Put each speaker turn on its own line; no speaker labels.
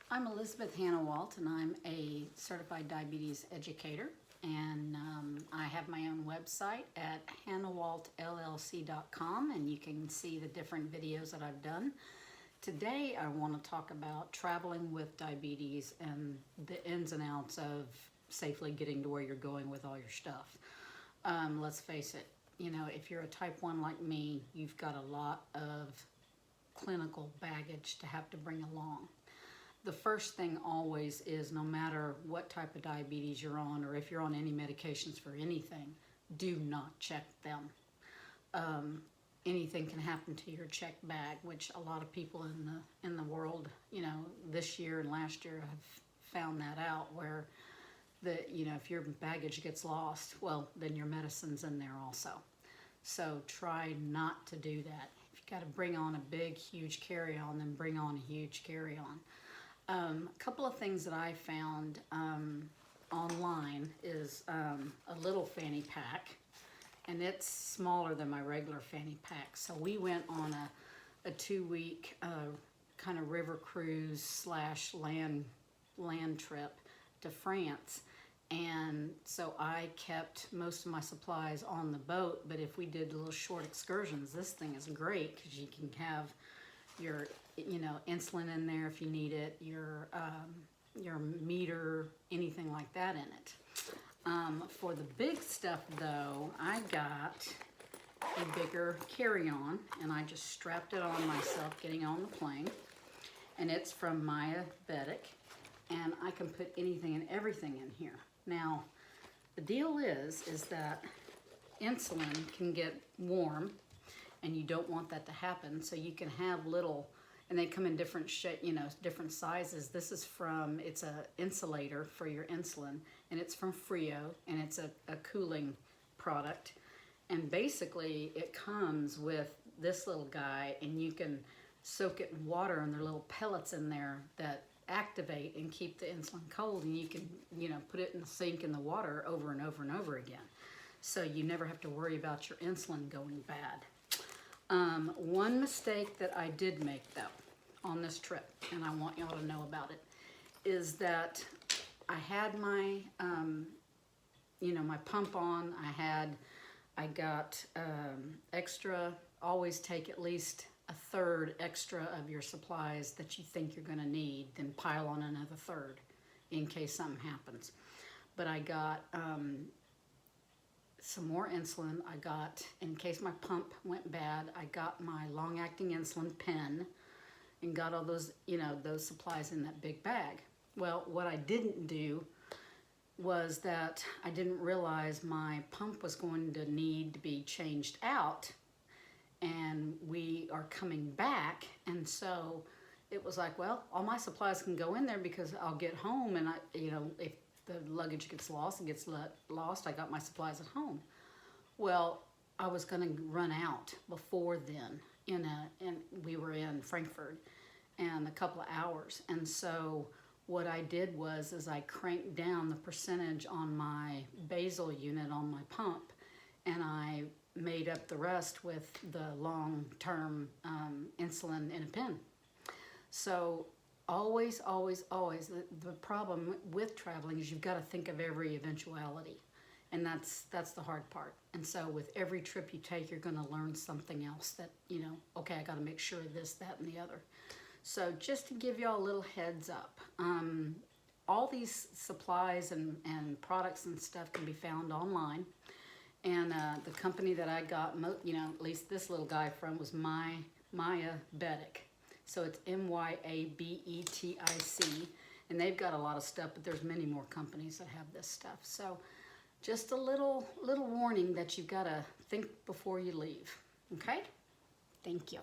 I'm Elizabeth Hannah Walt, and I'm a certified diabetes educator. And I have my own website at hannahwaltllc.com, and you can see the different videos that I've done. Today, I want to talk about traveling with diabetes and the ins and outs of safely getting to where you're going with all your stuff. Let's face it, you know, if you're a type 1 like me, you've got a lot of clinical baggage to have to bring along. The first thing always is, no matter what type of diabetes you're on, or if you're on any medications for anything, do not check them. Anything can happen to your check bag, which a lot of people in the world, you know, this year and last year have found that out, where if your baggage gets lost, well, then your medicine's in there also. So try not to do that. If you got to bring on a big, huge carry-on, then bring on a huge carry-on. A couple of things that I found online is a little fanny pack, and it's smaller than my regular fanny pack. So we went on a 2-week kind of river cruise slash land trip to France. And so I kept most of my supplies on the boat, but if we did little short excursions, this thing is great because you can have your insulin in there if you need it, your meter, anything like that in it. For the big stuff though, I got a bigger carry-on, and I just strapped it on myself getting on the plane, and it's from Diabetic, and I can put anything and everything in here. Now, the deal is that insulin can get warm, and you don't want that to happen, so you can have little, and they come in different different sizes. This is it's a insulator for your insulin, and it's from Frio, and it's a cooling product. And basically, it comes with this little guy, and you can soak it in water, and there are little pellets in there that activate and keep the insulin cold, and you can put it in the sink in the water over and over and over again. So you never have to worry about your insulin going bad. One mistake that I did make though on this trip, and I want y'all to know about it, is that I had my my pump on. I got extra. Always take at least a third extra of your supplies that you think you're going to need, then pile on another third in case something happens. But I got some more insulin. I got, in case my pump went bad, I got my long-acting insulin pen and got all those, those supplies in that big bag. Well, what I didn't do was that I didn't realize my pump was going to need to be changed out, and we are coming back, and so it was like, well, all my supplies can go in there because I'll get home, and if the luggage gets lost, I got my supplies at home. Well, I was going to run out before then, and we were in Frankfurt in a couple of hours, and so what I did is I cranked down the percentage on my basal unit on my pump, and I made up the rest with the long-term insulin in a pen. So always, always, always, the problem with traveling is you've got to think of every eventuality, and that's the hard part. And so with every trip you take, you're going to learn something else that, okay, I got to make sure of this, that, and the other. So just to give y'all a little heads up, all these supplies and products and stuff can be found online. And the company that I got, at least this little guy from, was Diabetic. So it's MYABETIC, and they've got a lot of stuff, but there's many more companies that have this stuff. So just a little warning that you've got to think before you leave. Okay? Thank you.